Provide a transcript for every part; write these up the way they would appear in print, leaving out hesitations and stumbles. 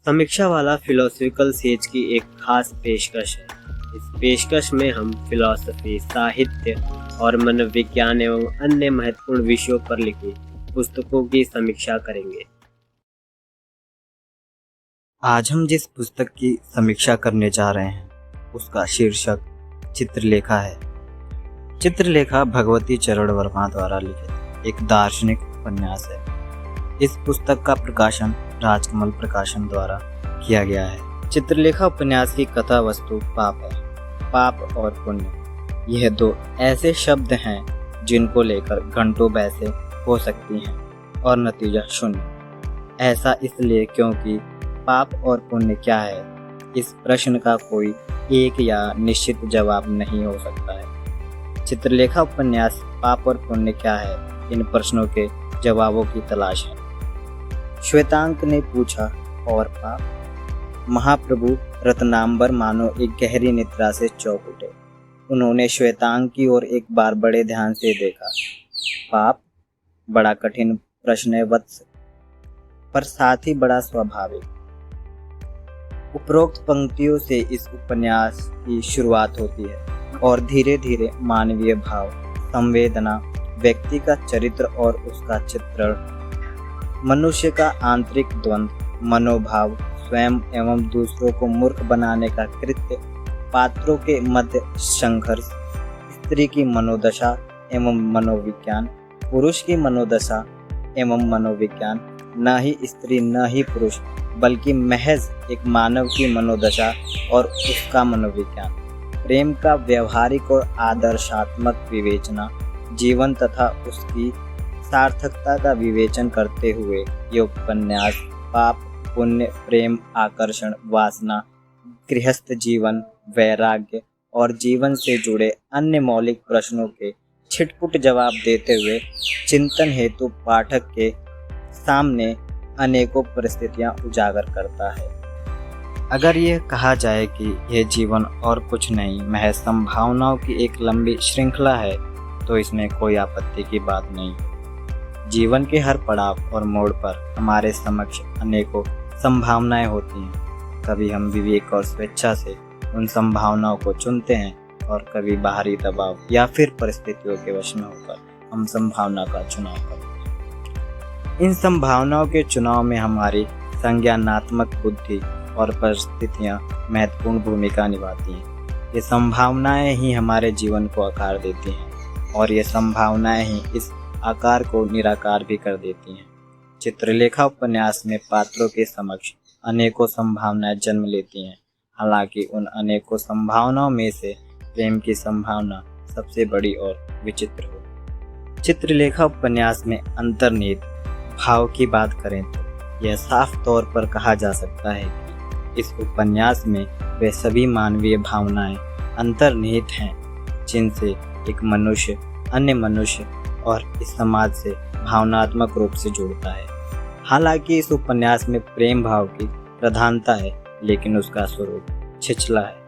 समीक्षा वाला philosophical says की एक खास पेशकश है। इस पेशकश में हम फिलॉसफी, साहित्य और मनोविज्ञान एवं अन्य महत्वपूर्ण विषयों पर लिखी पुस्तकों की समीक्षा करेंगे। आज हम जिस पुस्तक की समीक्षा करने जा रहे हैं उसका शीर्षक चित्रलेखा है। चित्रलेखा भगवती चरण वर्मा द्वारा लिखित एक दार्शनिक उपन्यास है। इस पुस्तक का प्रकाशन राजकमल प्रकाशन द्वारा किया गया है। चित्रलेखा उपन्यास की कथा वस्तु पाप है। पाप और पुण्य यह दो ऐसे शब्द हैं जिनको लेकर घंटों बहसें हो सकती हैं और नतीजा शून्य। ऐसा इसलिए क्योंकि पाप और पुण्य क्या है, इस प्रश्न का कोई एक या निश्चित जवाब नहीं हो सकता है। चित्रलेखा उपन्यास पाप और पुण्य क्या है, इन प्रश्नों के जवाबों की तलाश है। श्वेतांक ने पूछा, और पाप? महाप्रभु रत्नांबर मानो एक गहरी निद्रा से चौंक उठे। उन्होंने श्वेतांक की ओर एक बार बड़े ध्यान से देखा। पाप? बड़ा कठिन प्रश्न है वत्स, पर साथ ही बड़ा स्वाभाविक। उपरोक्त पंक्तियों से इस उपन्यास की शुरुआत होती है और धीरे धीरे मानवीय भाव, संवेदना, व्यक्ति का चरित्र और उसका चित्रण, मनुष्य का आंतरिक द्वंद्व, मनोभाव, स्वयं एवं दूसरों को मूर्ख बनाने का कृत्य, पात्रों के मध्य संघर्ष, स्त्री की मनोदशा एवं मनोविज्ञान, पुरुष की मनोदशा एवं मनोविज्ञान, न ही स्त्री न ही पुरुष बल्कि महज एक मानव की मनोदशा और उसका मनोविज्ञान, प्रेम का व्यवहारिक और आदर्शात्मक विवेचना, जीवन तथा उसकी सार्थकता का विवेचन करते हुए ये उपन्यास पाप, पुण्य, प्रेम, आकर्षण, वासना, गृहस्थ जीवन, वैराग्य और जीवन से जुड़े अन्य मौलिक प्रश्नों के छिटपुट जवाब देते हुए चिंतन हेतु पाठक के सामने अनेकों परिस्थितियां उजागर करता है। अगर यह कहा जाए कि यह जीवन और कुछ नहीं, महज संभावनाओं की एक लंबी श्रृंखला है, तो इसमें कोई आपत्ति की बात नहीं। जीवन के हर पड़ाव और मोड़ पर हमारे समक्ष अनेकों संभावनाएं होती हैं। कभी हम विवेक और स्वेच्छा से उन संभावनाओं को चुनते हैं और कभी बाहरी दबाव या फिर परिस्थितियों के वश में होकर हम संभावना का चुनाव करते हैं। इन संभावनाओं के चुनाव में हमारी संज्ञानात्मक बुद्धि और परिस्थितियां महत्वपूर्ण भूमिका निभाती हैं। ये संभावनाएं ही हमारे जीवन को आकार देती हैं और ये संभावनाएं ही इस आकार को निराकार भी कर देती हैं। चित्रलेखा उपन्यास में पात्रों के समक्ष अनेकों संभावनाएं जन्म लेती हैं। हालांकि उन अनेकों संभावनाओं में से प्रेम की संभावना सबसे बड़ी और विचित्र हो। चित्रलेखा उपन्यास में अंतर्निहित भाव की बात करें तो यह साफ तौर पर कहा जा सकता है कि इस उपन्यास में वे सभी मानवीय भावनाएं अंतर्निहित हैं जिनसे एक मनुष्य अन्य मनुष्य और इस समाज से भावनात्मक रूप से जुड़ता है। हालांकि इस उपन्यास में प्रेम भाव की प्रधानता है, लेकिन उसका स्वरूप छिछला है।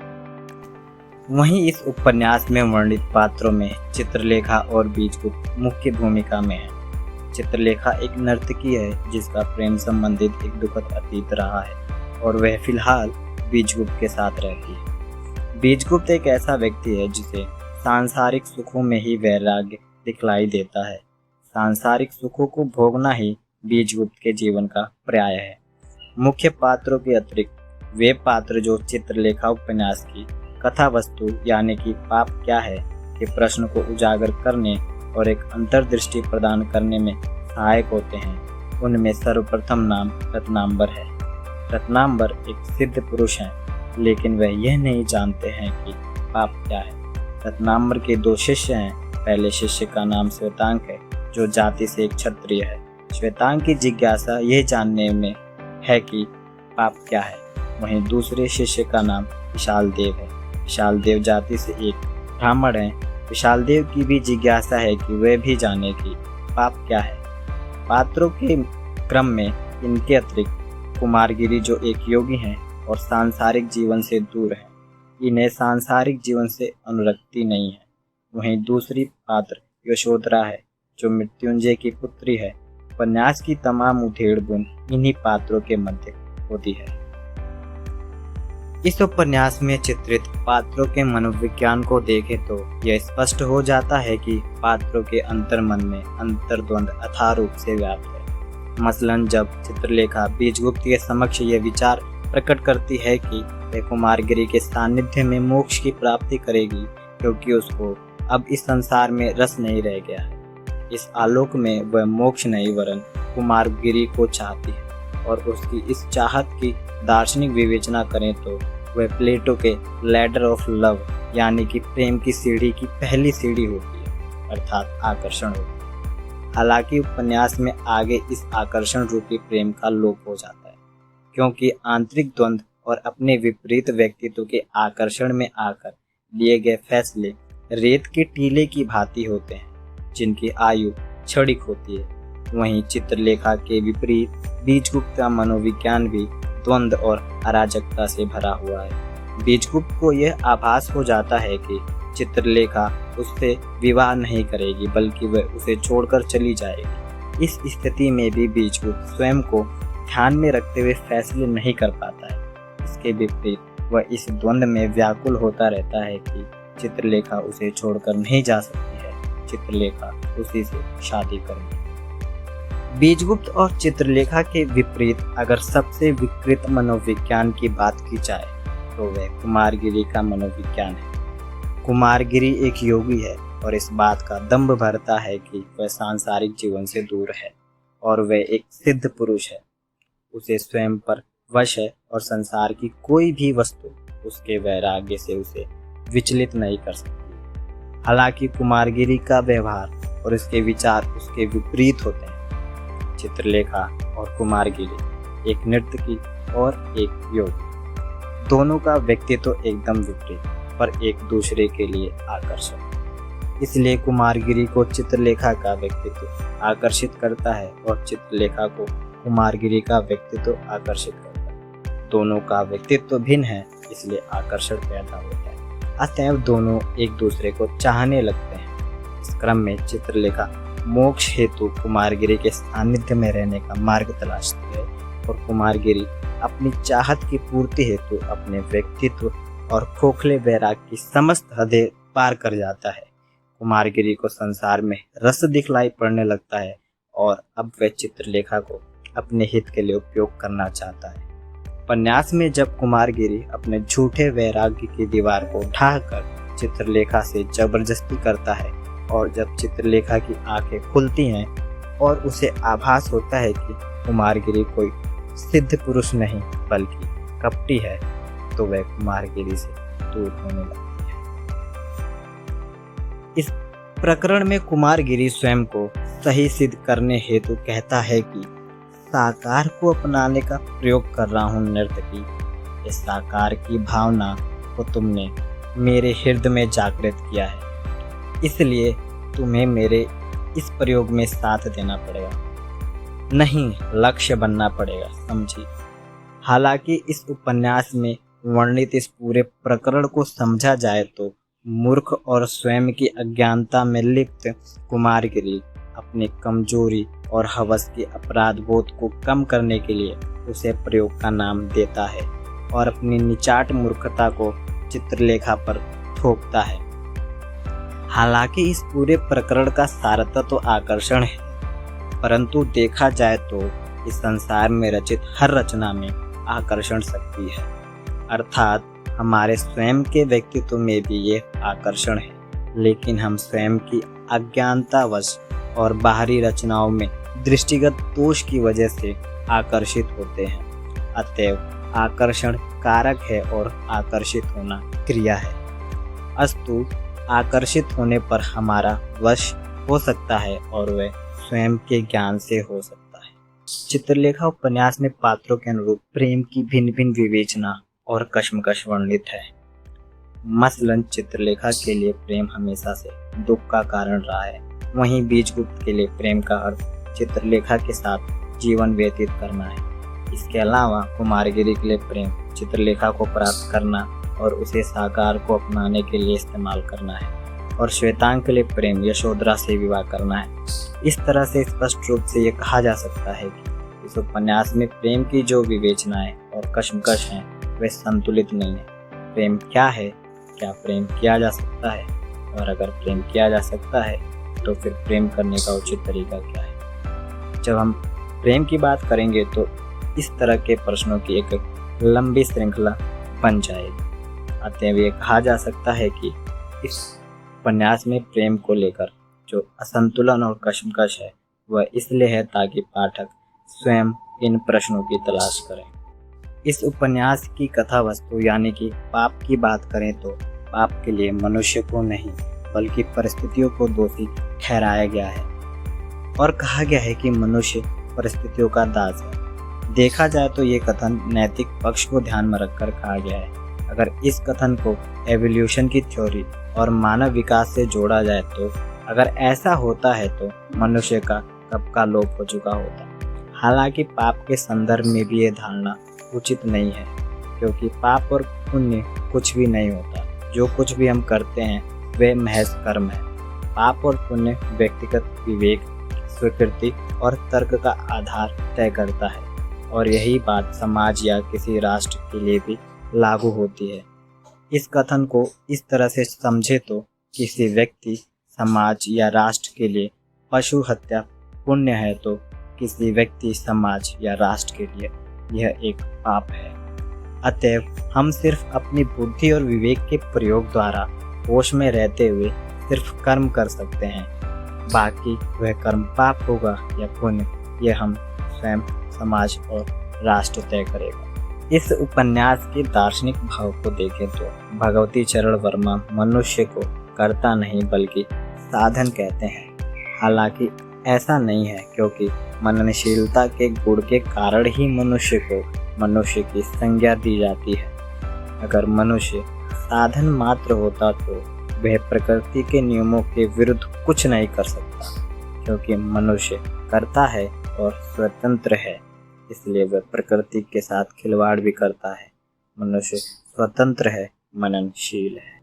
वहीं इस उपन्यास में वर्णित पात्रों में चित्रलेखा और बीजगुप्त मुख्य भूमिका में है। चित्रलेखा एक नर्तकी है जिसका प्रेम संबंधित एक दुखद अतीत रहा है और वह फिलहाल बीजगुप्त के साथ रहती है। बीजगुप्त एक ऐसा व्यक्ति है जिसे सांसारिक सुखों में ही वैराग्य दिखलाई देता है। सांसारिक सुखों को भोगना ही बीजगुप्त के जीवन का पर्याय है। मुख्य पात्रों के अतिरिक्त वे पात्र जो चित्रलेखा उपन्यास की कथा वस्तु यानी कि पाप क्या है के प्रश्न को उजागर करने और एक अंतर्दृष्टि प्रदान करने में सहायक होते हैं, उनमें सर्वप्रथम नाम रत्नांबर है। रत्नांबर एक सिद्ध पुरुष हैं, लेकिन वह यह नहीं जानते हैं कि पाप क्या है। रत्नांबर के दो शिष्य हैं। पहले शिष्य का नाम श्वेतांक है जो जाति से एक क्षत्रिय है। श्वेतांक की जिज्ञासा यह जानने में है कि पाप क्या है। वहीं दूसरे शिष्य का नाम विशाल देव है। विशाल देव जाति से एक ब्राह्मण है। विशाल देव की भी जिज्ञासा है कि वे भी जाने कि पाप क्या है। पात्रों के क्रम में इनके अतिरिक्त कुमारगिरी जो एक योगी हैं और सांसारिक जीवन से दूर हैं, इन्हें सांसारिक जीवन से अनुरक्ति नहीं है। वहीं दूसरी पात्र यशोधरा है जो मृत्युंजय की पुत्री है। उपन्यास की तमाम उधेड़ बुन इन्हीं पात्रों के मध्य होती है। इस उपन्यास में चित्रित पात्रों के मनोविज्ञान को देखें तो यह स्पष्ट हो जाता है कि पात्रों के अंतर्मन में अंतर्द्वंद अथाह रूप से व्याप्त है। मसलन जब चित्रलेखा बीजगुप्त के समक्ष यह विचार प्रकट करती है कि वह कुमारगिरी के सानिध्य में मोक्ष की प्राप्ति करेगी क्योंकि उसको अब इस संसार में रस नहीं रह गया है। इस आलोक में वह मोक्ष नहीं वरन कुमारगिरी को चाहती है और उसकी इस चाहत की दार्शनिक विवेचना करें तो वह प्लेटो के लैडर ऑफ लव यानी कि प्रेम की सीढ़ी की पहली सीढ़ी होती है, अर्थात आकर्षण होती है। हालांकि उपन्यास में आगे इस आकर्षण रूपी प्रेम का लोप हो जाता है क्योंकि आंतरिक द्वंद्व और अपने विपरीत व्यक्तित्व के आकर्षण में आकर लिए गए फैसले रेत के टीले की भांति होते हैं जिनकी आयु क्षणिक होती है। वहीं चित्रलेखा के विपरीत बीजगुप्त का मनोविज्ञान भी द्वंद्व और अराजकता से भरा हुआ है। बीजगुप्त को यह आभास हो जाता है कि चित्रलेखा उससे विवाह नहीं करेगी बल्कि वह उसे छोड़कर चली जाएगी। इस स्थिति में भी बीजगुप्त स्वयं को ध्यान में रखते हुए फैसले नहीं कर पाता है। इसके विपरीत वह इस द्वंद्व में व्याकुल होता रहता है कि चित्रलेखा उसे छोड़कर नहीं जा सकती है, चित्रलेखा उसी से शादी करेगी। बीजगुप्त और चित्रलेखा के विपरीत अगर सबसे विकृत मनोविज्ञान की बात की जाए तो वह कुमारगिरी का मनोविज्ञान है। कुमारगिरी एक योगी है और इस बात का दंभ भरता है कि वह सांसारिक जीवन से दूर है और वह एक सिद्ध पुरुष है। उसे स्वयं पर वश है और संसार की कोई भी वस्तु उसके वैराग्य से उसे विचलित नहीं कर सकती। हालांकि कुमारगिरी का व्यवहार और उसके विचार उसके विपरीत होते हैं। चित्रलेखा और कुमारगिरी एक नर्तकी और एक योगी, दोनों का व्यक्तित्व एकदम विपरीत पर एक दूसरे के लिए आकर्षक। इसलिए कुमारगिरी को चित्रलेखा का व्यक्तित्व आकर्षित करता है और चित्रलेखा को कुमारगिरी का व्यक्तित्व आकर्षित करता है। दोनों का व्यक्तित्व भिन्न है इसलिए आकर्षण पैदा होता है। अतएव दोनों एक दूसरे को चाहने लगते हैं। इस क्रम में चित्रलेखा मोक्ष हेतु कुमारगिरी के सानिध्य में रहने का मार्ग तलाशती है और कुमारगिरी अपनी चाहत की पूर्ति हेतु अपने व्यक्तित्व और खोखले वैराग की समस्त हदें पार कर जाता है। कुमारगिरी को संसार में रस दिखलाई पड़ने लगता है और अब वह चित्रलेखा को अपने हित के लिए उपयोग करना चाहता है। उपन्यास में जब कुमारगिरी अपने झूठे वैराग्य की दीवार को ढाकर चित्रलेखा से जबरदस्ती करता है और जब चित्रलेखा की आंखें खुलती हैं और उसे आभास होता है कि कुमारगिरी कोई सिद्ध पुरुष नहीं बल्कि कपटी है तो वह कुमारगिरी से दूर होने लगती है। इस प्रकरण में कुमारगिरी स्वयं को सही सिद्ध करने हेतु कहता है कि साकार को अपनाने का प्रयोग कर रहा हूँ नर्तकी। इस साकार की भावना को तुमने मेरे हृदय में जागृत किया है, इसलिए तुम्हें मेरे इस प्रयोग में साथ देना पड़ेगा, नहीं लक्ष्य बनना पड़ेगा, समझी। हालांकि इस उपन्यास में वर्णित इस पूरे प्रकरण को समझा जाए तो मूर्ख और स्वयं की अज्ञानता में लिप्त कुमारगिरी अपनी कमजोरी और हवस के अपराध बोध को कम करने के लिए उसे प्रयोग का नाम देता है और अपनी निचाट मूर्खता को चित्रलेखा पर थोपता है। हालांकि इस पूरे प्रकरण का सारतत्व तो आकर्षण है, परंतु देखा जाए तो इस संसार में रचित हर रचना में आकर्षण शक्ति है, अर्थात हमारे स्वयं के व्यक्तित्व में भी ये आकर्षण है, लेकिन हम स्वयं की अज्ञानतावश और बाहरी रचनाओं में दृष्टिगत दोष की वजह से आकर्षित होते हैं। अतएव आकर्षण कारक है और आकर्षित होना क्रिया है। अस्तु आकर्षित होने पर हमारा वश हो सकता है और वह स्वयं के ज्ञान से हो सकता है। चित्रलेखा उपन्यास में पात्रों के अनुरूप प्रेम की भिन्न भिन्न विवेचना और कश्मकश वर्णित है। मसलन चित्रलेखा के लिए प्रेम हमेशा से दुख का कारण रहा है, वहीं बीजगुप्त के लिए प्रेम का अर्थ चित्रलेखा के साथ जीवन व्यतीत करना है। इसके अलावा कुमारगिरी के लिए प्रेम चित्रलेखा को प्राप्त करना और उसे साकार को अपनाने के लिए इस्तेमाल करना है, और श्वेतांग के लिए प्रेम यशोधरा से विवाह करना है। इस तरह से स्पष्ट रूप से यह कहा जा सकता है कि इस उपन्यास में प्रेम की जो विवेचनाएं और कश्मकश हैं वे संतुलित नहीं है। प्रेम क्या है? क्या प्रेम किया जा सकता है? और अगर प्रेम किया जा सकता है तो फिर प्रेम करने का उचित तरीका क्या है? जब हम प्रेम की बात करेंगे तो इस तरह के प्रश्नों की एक लंबी श्रृंखला बन जाएगी। अतएव ये कहा जा सकता है कि इस उपन्यास में प्रेम को लेकर जो असंतुलन और कशमकश है वह इसलिए है ताकि पाठक स्वयं इन प्रश्नों की तलाश करें। इस उपन्यास की कथा वस्तु यानी कि पाप की बात करें तो पाप के लिए मनुष्य को नहीं बल्कि परिस्थितियों को दोषी ठहराया गया है और कहा गया है कि मनुष्य परिस्थितियों का दास है। देखा जाए तो ये कथन नैतिक पक्ष को ध्यान में रखकर कहा गया है। अगर इस कथन को एवोल्यूशन की थ्योरी और मानव विकास से जोड़ा जाए तो अगर ऐसा होता है तो मनुष्य का कब का लोप हो चुका होता। हालांकि पाप के संदर्भ में भी ये धारणा उचित नहीं है, क्योंकि पाप और पुण्य कुछ भी नहीं होता। जो कुछ भी हम करते हैं वे महज कर्म है। पाप और पुण्य व्यक्तिगत विवेक, स्वीकृति और तर्क का आधार तय करता है और यही बात समाज या किसी राष्ट्र के लिए भी लागू होती है। इस कथन को इस तरह से समझे तो किसी व्यक्ति, समाज या राष्ट्र के लिए पशु हत्या पुण्य है तो किसी व्यक्ति, समाज या राष्ट्र के लिए यह एक पाप है। अतएव हम सिर्फ अपनी बुद्धि और विवेक के प्रयोग द्वारा होश में रहते हुए सिर्फ कर्म कर सकते हैं। बाकी वह कर्म पाप होगा या पुण्य, यह हम स्वयं, समाज और राष्ट्र तय करेगा। इस उपन्यास के दार्शनिक भाव को देखें तो भगवती चरण वर्मा मनुष्य को कर्ता नहीं बल्कि साधन कहते हैं। हालांकि ऐसा नहीं है, क्योंकि मननशीलता के गुण के कारण ही मनुष्य को मनुष्य की संज्ञा दी जाती है। अगर मनुष्य साधन मात्र होता तो वह प्रकृति के नियमों के विरुद्ध कुछ नहीं कर सकता, क्योंकि मनुष्य कर्ता है और स्वतंत्र है, इसलिए वह प्रकृति के साथ खिलवाड़ भी करता है। मनुष्य स्वतंत्र है, मननशील है।